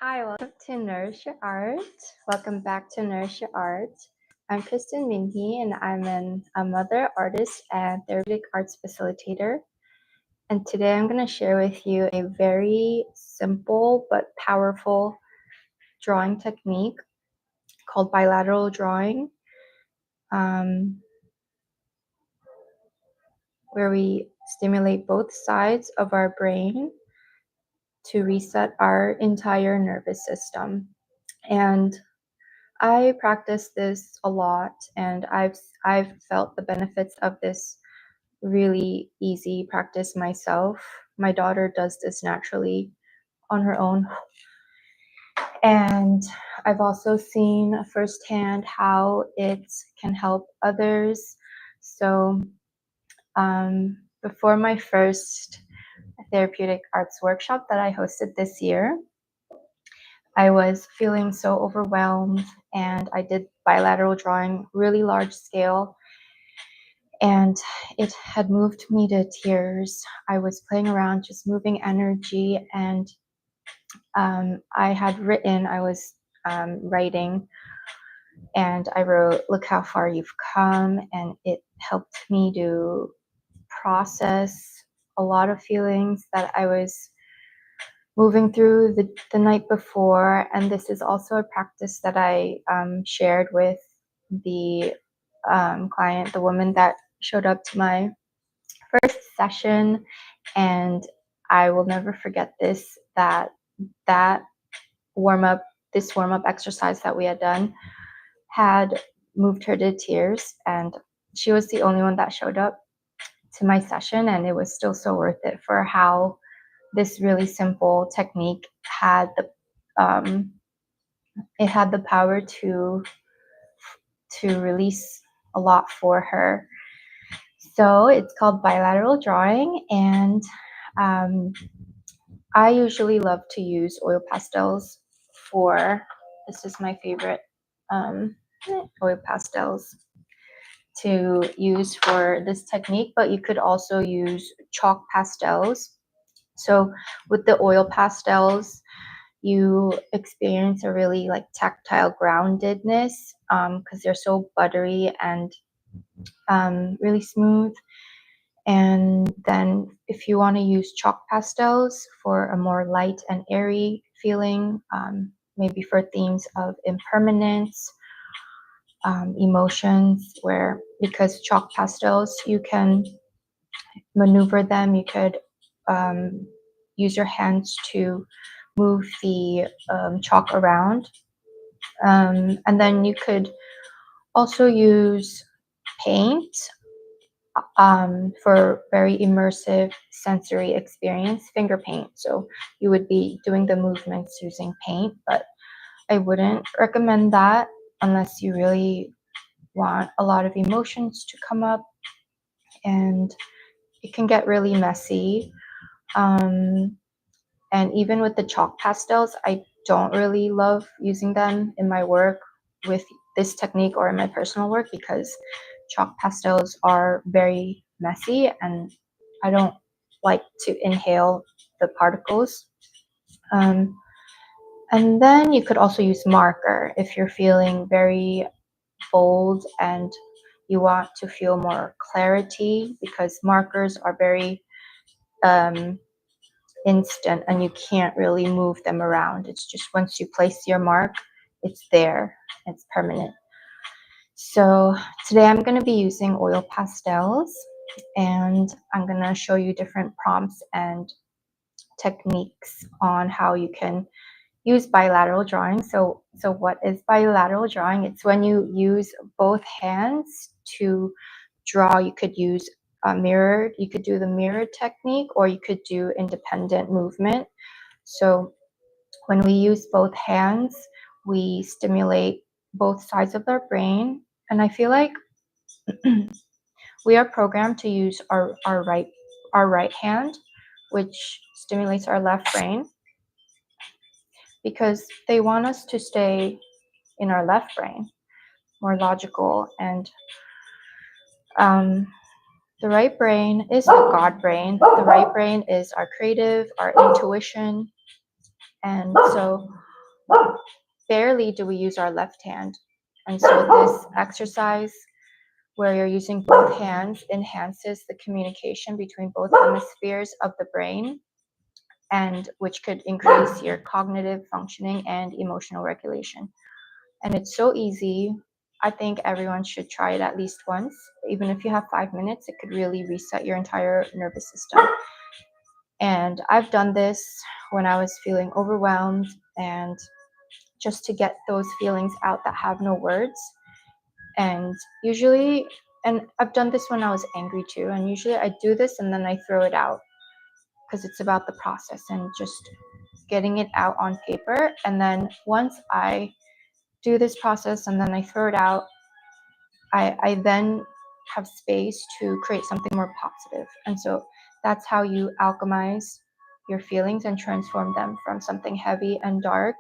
Hi, welcome to Nourish Your Art. Welcome back to Nourish Your Art. I'm Kristen Minhee, and I'm a mother, artist, and therapeutic arts facilitator. And today I'm going to share with you a very simple but powerful drawing technique called bilateral drawing, where we stimulate both sides of our brain to reset our entire nervous system. And I practice this a lot, and I've felt the benefits of this really easy practice myself. My daughter does this naturally on her own, and I've also seen firsthand how it can help others. So, before my first therapeutic arts workshop that I hosted this year, I was feeling so overwhelmed, and I did bilateral drawing, really large scale, and it had moved me to tears. I was playing around, just moving energy, and I was writing, and I wrote, "Look how far you've come," and it helped me to process a lot of feelings that I was moving through the night before. And this is also a practice that I shared with the client, the woman that showed up to my first session. And I will never forget that this warm up exercise that we had done had moved her to tears. And she was the only one that showed up to my session, and it was still so worth it for how this really simple technique had the power to release a lot for her. So it's called bilateral drawing, and I usually love to use oil pastels for this is my favorite oil pastels to use for this technique, but you could also use chalk pastels. So with the oil pastels, you experience a really like tactile groundedness because they're so buttery and really smooth. And then if you want to use chalk pastels for a more light and airy feeling, maybe for themes of impermanence, emotions, where because chalk pastels, you can maneuver them, you could use your hands to move the chalk around. And then you could also use paint for very immersive sensory experience, finger paint. So you would be doing the movements using paint, but I wouldn't recommend that unless you really want a lot of emotions to come up, and it can get really messy. And even with the chalk pastels, I don't really love using them in my work with this technique or in my personal work because chalk pastels are very messy and I don't like to inhale the particles. And then you could also use marker if you're feeling very bold and you want to feel more clarity, because markers are very instant and you can't really move them around. It's just once you place your mark, it's there, it's permanent. So today I'm going to be using oil pastels, and I'm going to show you different prompts and techniques on how you can use bilateral drawing. So what is bilateral drawing? It's when you use both hands to draw. You could use you could do the mirrored technique, or you could do independent movement. So when we use both hands, we stimulate both sides of our brain. And I feel like we are programmed to use our right hand, which stimulates our left brain, because they want us to stay in our left brain, more logical. And the right brain is the God brain. The right brain is our creative, our intuition. And so barely do we use our left hand. And so this exercise where you're using both hands enhances the communication between both hemispheres of the brain, and which could increase your cognitive functioning and emotional regulation. And it's so easy. I think everyone should try it at least once. Even if you have 5 minutes, it could really reset your entire nervous system. And I've done this when I was feeling overwhelmed, and just to get those feelings out that have no words. And usually, and I've done this when I was angry too, and usually I do this and then I throw it out, because it's about the process and just getting it out on paper. And then once I do this process and then I throw it out, I then have space to create something more positive. And so that's how you alchemize your feelings and transform them from something heavy and dark.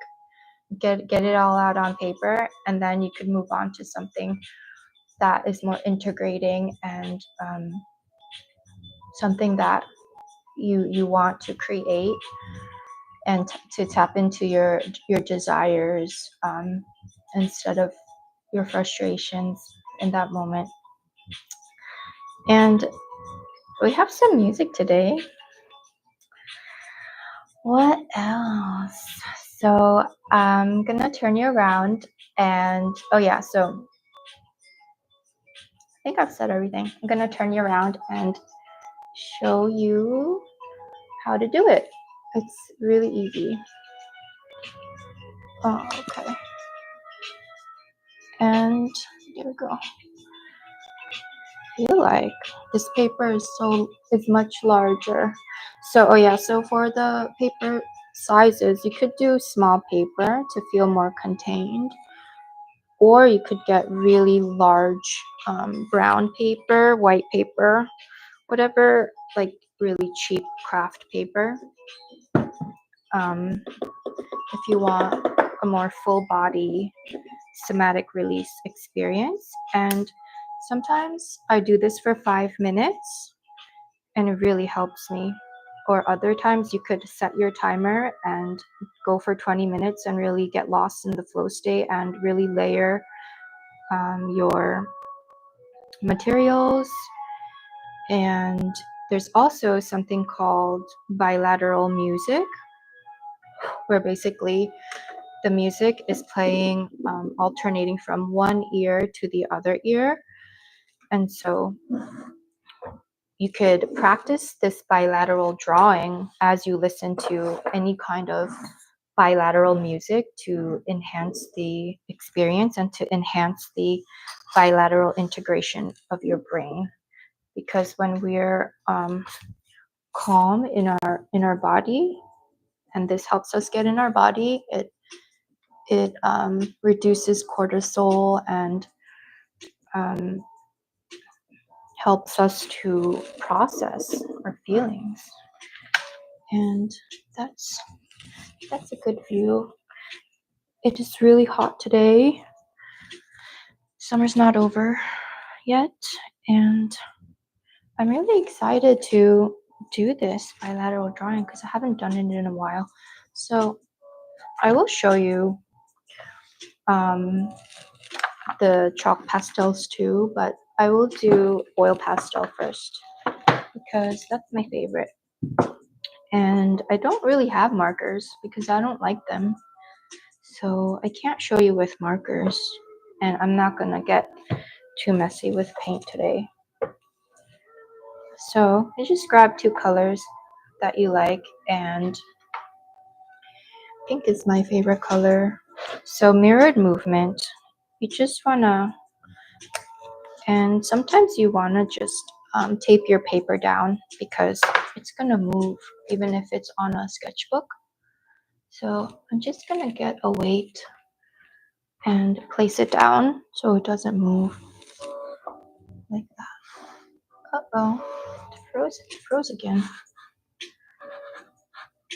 Get it all out on paper, and then you could move on to something that is more integrating, and something that you want to create, and to tap into your desires, instead of your frustrations in that moment. And we have some music today. What else? So I'm gonna turn you around, and oh yeah, so I think I've said everything. I'm gonna turn you around and show you how to do it. It's really easy. Oh, okay. And there we go. I feel like this paper is much larger. So oh yeah, so for the paper sizes, you could do small paper to feel more contained, or you could get really large brown paper, white paper, whatever, like really cheap craft paper. If you want a more full body somatic release experience. And sometimes I do this for 5 minutes and it really helps me. Or other times you could set your timer and go for 20 minutes and really get lost in the flow state and really layer your materials. And there's also something called bilateral music, where basically the music is playing alternating from one ear to the other ear. And so you could practice this bilateral drawing as you listen to any kind of bilateral music to enhance the experience and to enhance the bilateral integration of your brain. Because when we're calm in our body, and this helps us get in our body, it reduces cortisol and helps us to process our feelings. And that's a good view. It is really hot today. Summer's not over yet, and I'm really excited to do this bilateral drawing because I haven't done it in a while. So I will show you the chalk pastels too, but I will do oil pastel first because that's my favorite. And I don't really have markers because I don't like them. So I can't show you with markers, and I'm not gonna get too messy with paint today. So I just grab 2 colors that you like, and pink is my favorite color. So mirrored movement, you just wanna, and sometimes you wanna just tape your paper down because it's gonna move even if it's on a sketchbook. So I'm just gonna get a weight and place it down so it doesn't move like that. Uh-oh, it froze again.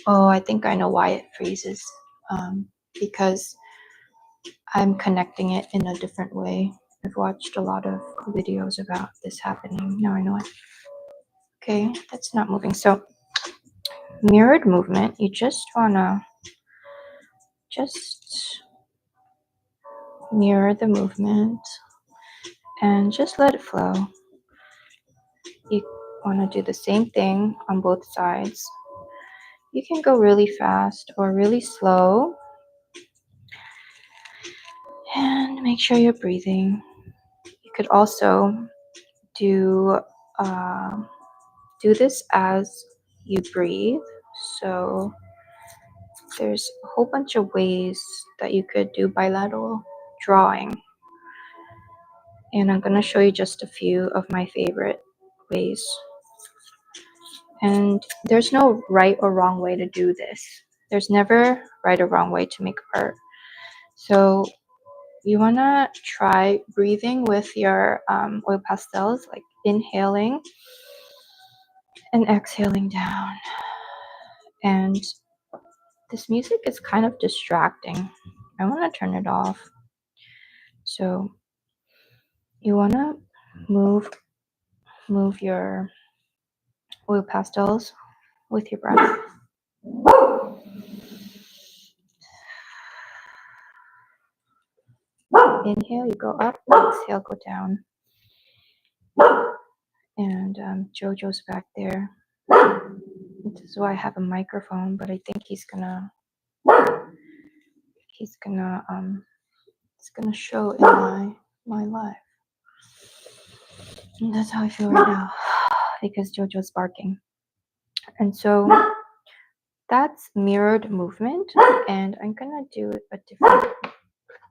Oh, I think I know why it freezes. Because I'm connecting it in a different way. I've watched a lot of videos about this happening. Now I know it. Okay, that's not moving. So mirrored movement, you just wanna just mirror the movement and just let it flow. You want to do the same thing on both sides. You can go really fast or really slow. And make sure you're breathing. You could also do this as you breathe. So there's a whole bunch of ways that you could do bilateral drawing. And I'm going to show you just a few of my favorite ways. And there's no right or wrong way to do this. There's never right or wrong way to make art. So you want to try breathing with your oil pastels, like inhaling and exhaling down. And this music is kind of distracting. I want to turn it off. So you want to move your oil pastels with your breath. Inhale, you go up. Exhale, go down. And Jojo's back there. This is why I have a microphone, but I think he's gonna it's gonna show in my life. And that's how I feel right now, because Jojo's barking. And so that's mirrored movement, and I'm gonna do a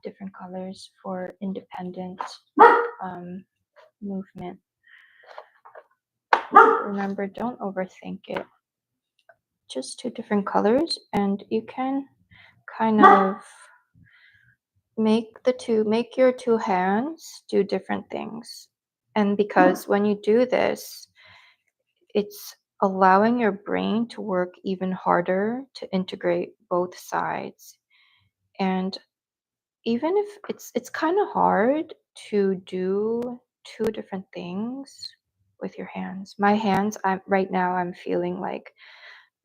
different colors for independent movement. Remember, don't overthink it. Just 2 different colors, and you can kind of make your 2 hands do different things. And because when you do this, it's allowing your brain to work even harder to integrate both sides. And even if it's kind of hard to do 2 different things with your hands. My hands, I'm feeling like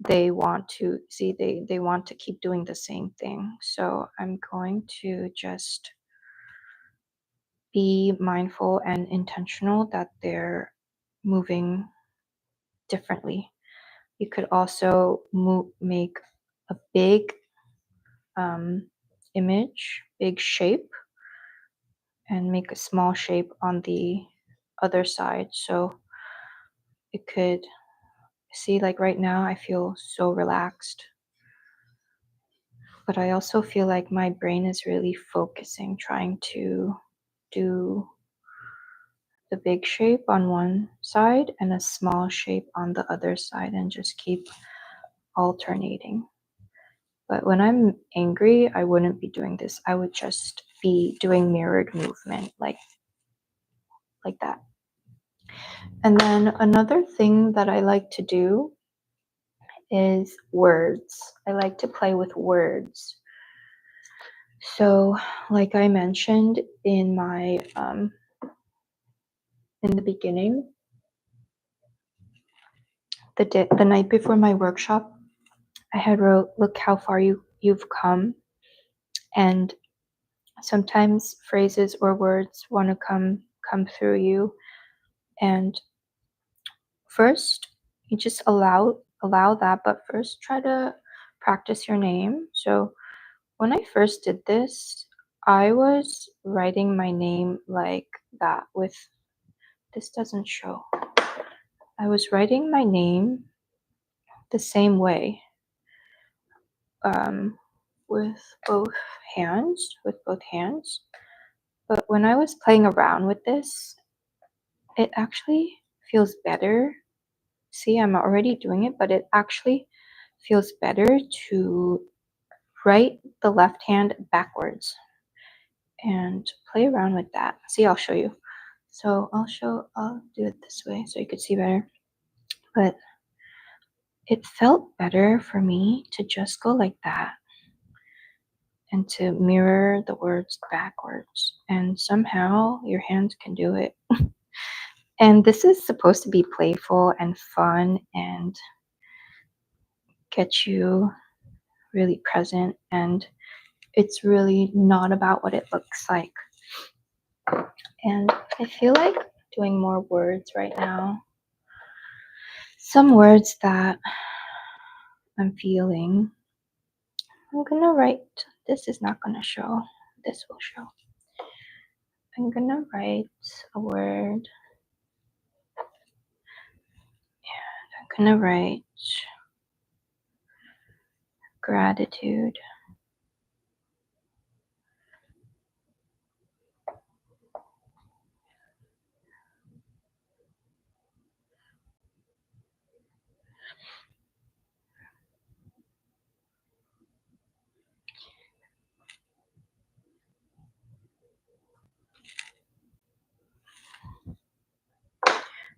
they want to they want to keep doing the same thing. So I'm going to just be mindful and intentional that they're moving differently. You could also make a big image, big shape, and make a small shape on the other side. So it could see, like right now, I feel so relaxed. But I also feel like my brain is really focusing, trying to do the big shape on one side and a small shape on the other side, and just keep alternating. But when I'm angry, I wouldn't be doing this. I would just be doing mirrored movement like that. And then another thing that I like to do is words. I like to play with words. So, like I mentioned in my in the beginning, the night before my workshop, I had wrote, "Look how far you've come." And sometimes phrases or words want to come through you, and first you just allow that, but first try to practice your name. So when I first did this, I was writing my name like that. With this doesn't show. I was writing my name the same way, with both hands. But when I was playing around with this, it actually feels better. See, I'm already doing it, but it actually feels better to write the left hand backwards and play around with that. See, I'll show you. So I'll do it this way so you could see better. But it felt better for me to just go like that and to mirror the words backwards. And somehow your hands can do it. And this is supposed to be playful and fun and get you really present. And it's really not about what it looks like. And I feel like doing more words right now. Some words that I'm feeling. I'm gonna write, this is not gonna show, this will show. I'm gonna write a word. I'm gonna write gratitude.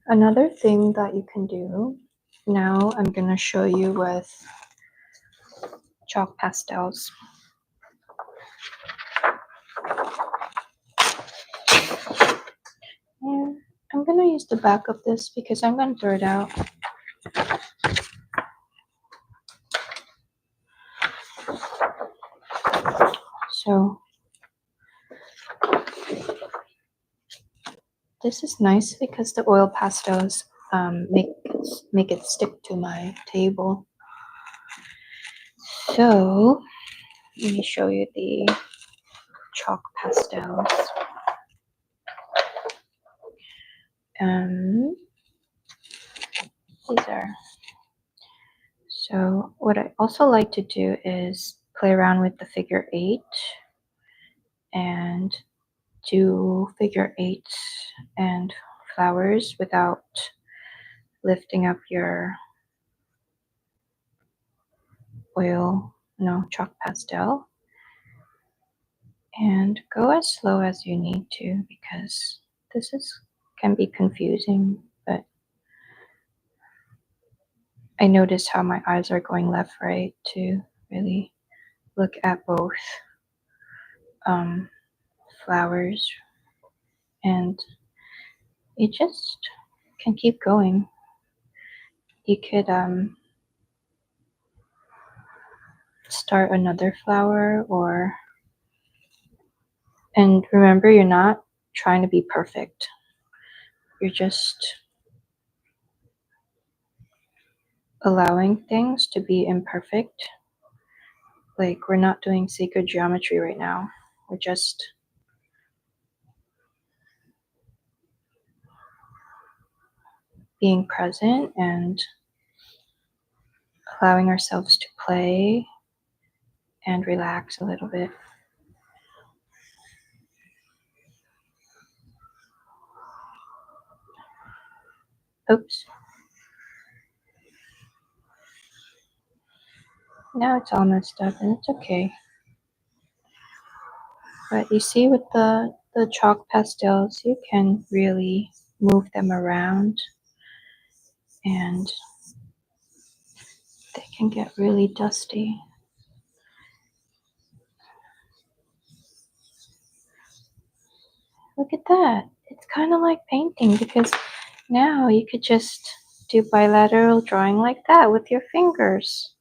Another thing that you can do, now I'm gonna show you with chalk pastels. And I'm gonna use the back of this because I'm gonna throw it out. So this is nice because the oil pastels make it stick to my table. So let me show you the chalk pastels. These are. So what I also like to do is play around with the figure 8 and do figure 8s and flowers without lifting up your chalk pastel, and go as slow as you need to because this can be confusing, but I notice how my eyes are going left, right to really look at both flowers, and you just can keep going. You could start another flower, and remember, you're not trying to be perfect. You're just allowing things to be imperfect. Like, we're not doing sacred geometry right now. We're just being present and allowing ourselves to play and relax a little bit. Oops. Now it's all messed up, and it's okay. But you see, with the chalk pastels, you can really move them around, and they can get really dusty. Look at that. It's kind of like painting, because now you could just do bilateral drawing like that with your fingers.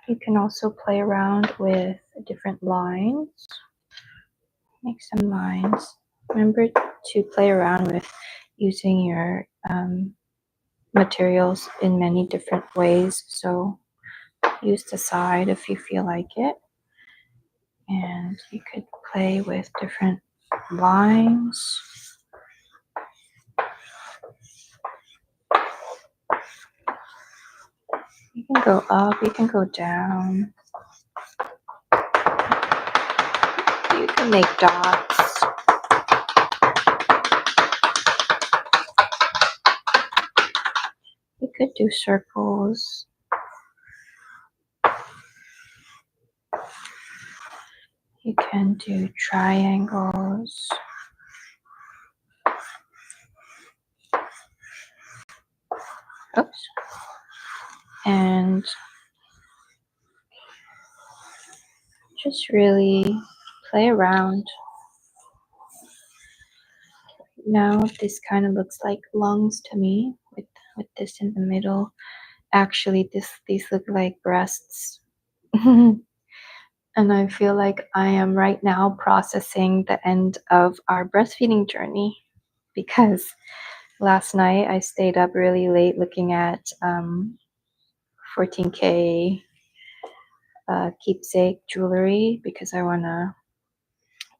You can also play around with different lines. Make some lines. Remember to play around with using your materials in many different ways. So use the side if you feel like it. And you could play with different lines. You can go up, you can go down. You can make dots. You could do circles. You can do triangles. Oops. And just really play around. Now this kind of looks like lungs to me with this in the middle. Actually, these look like breasts. And I feel like I am right now processing the end of our breastfeeding journey because last night I stayed up really late looking at 14K keepsake jewelry because I want to.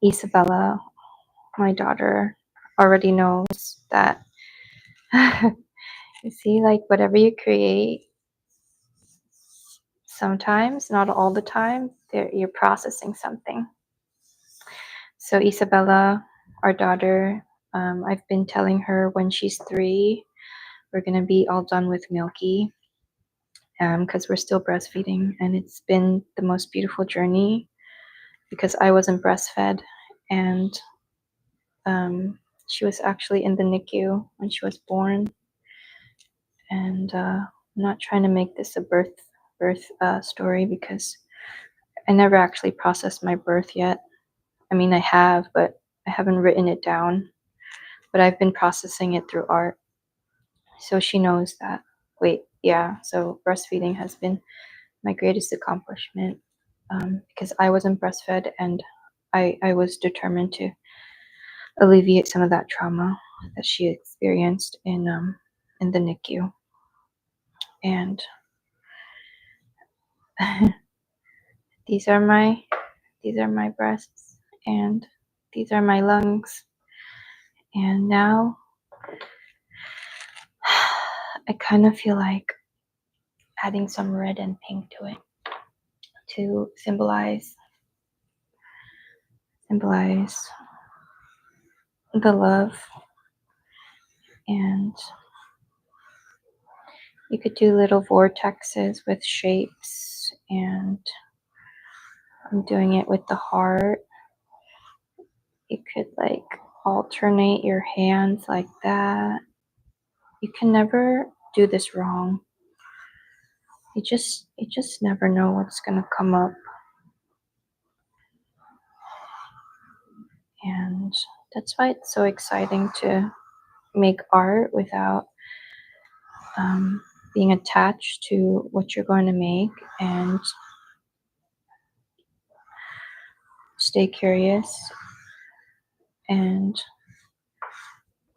Isabella, my daughter, already knows that. You see, like whatever you create, sometimes, not all the time, you're processing something. So Isabella, our daughter, I've been telling her when she's 3, we're gonna be all done with Milky, because we're still breastfeeding, and it's been the most beautiful journey because I wasn't breastfed, and she was actually in the NICU when she was born, and I'm not trying to make this a birth story because I never actually processed my birth yet. I mean, I have, but I haven't written it down. But I've been processing it through art. So she knows that. Wait, yeah. So breastfeeding has been my greatest accomplishment because I wasn't breastfed, and I was determined to alleviate some of that trauma that she experienced in the NICU. And these are my breasts, and these are my lungs. And now I kind of feel like adding some red and pink to it to symbolize the love. And you could do little vortexes with shapes, and I'm doing it with the heart. You could like alternate your hands like that. You can never do this wrong. You just never know what's gonna come up. And that's why it's so exciting to make art without being attached to what you're going to make, and stay curious and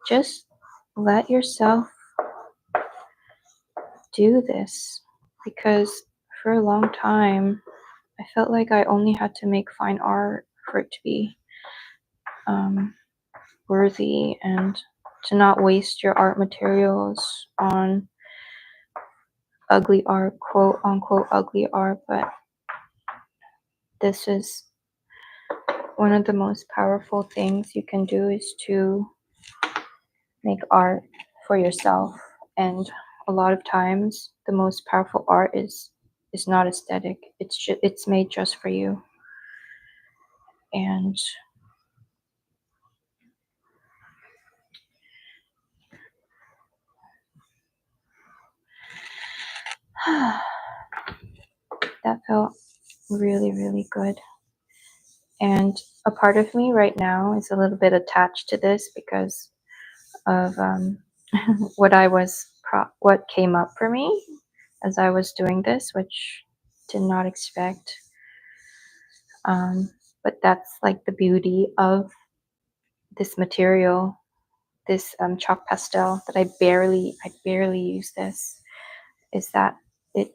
just let yourself do this, because for a long time I felt like I only had to make fine art for it to be worthy, and to not waste your art materials on ugly art, quote unquote ugly art. But this is one of the most powerful things you can do, is to make art for yourself. And a lot of times the most powerful art is not aesthetic. It's made just for you. And that felt really, really good. And a part of me right now is a little bit attached to this because of what came up for me as I was doing this, which did not expect. But that's like the beauty of this material, this chalk pastel that I barely use this, is that it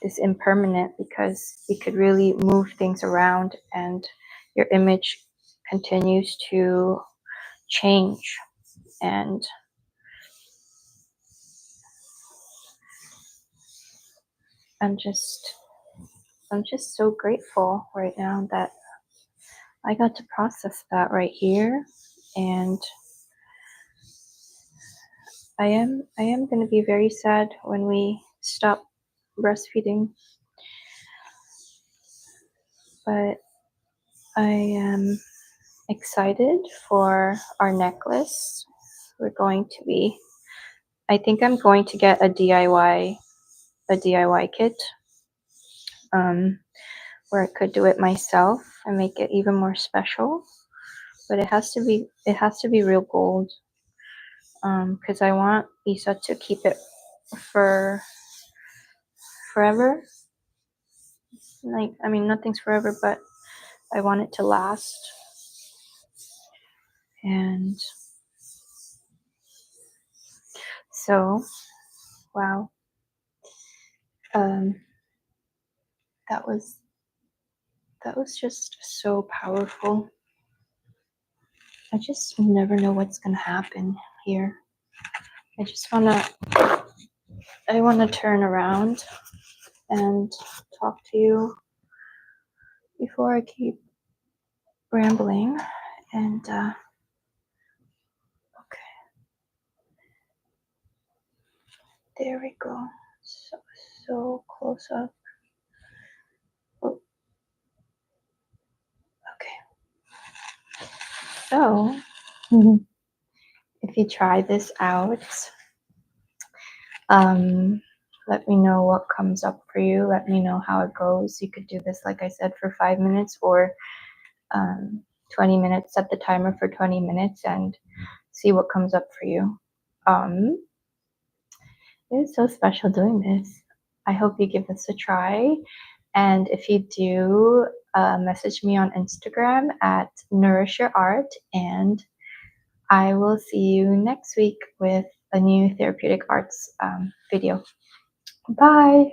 is impermanent, because you could really move things around and your image continues to change. And I'm just so grateful right now that I got to process that right here. And I am going to be very sad when we stop breastfeeding, but I am excited for our necklace. I think I'm going to get a DIY kit, or I could do it myself and make it even more special. But it has to be real gold, because I want Isa to keep it for forever. Like, I mean, nothing's forever, but I want it to last. And so, wow, um, that was just so powerful. I just never know what's gonna happen here. I wanna turn around and talk to you before I keep rambling. And okay, there we go. So close up. Oh, okay. So if you try this out, let me know what comes up for you. Let me know how it goes. You could do this, like I said, for 5 minutes or 20 minutes. Set the timer for 20 minutes and see what comes up for you. It's so special doing this. I hope you give this a try. And if you do, message me on Instagram at Nourish Your Art, and I will see you next week with a new therapeutic arts video. Bye.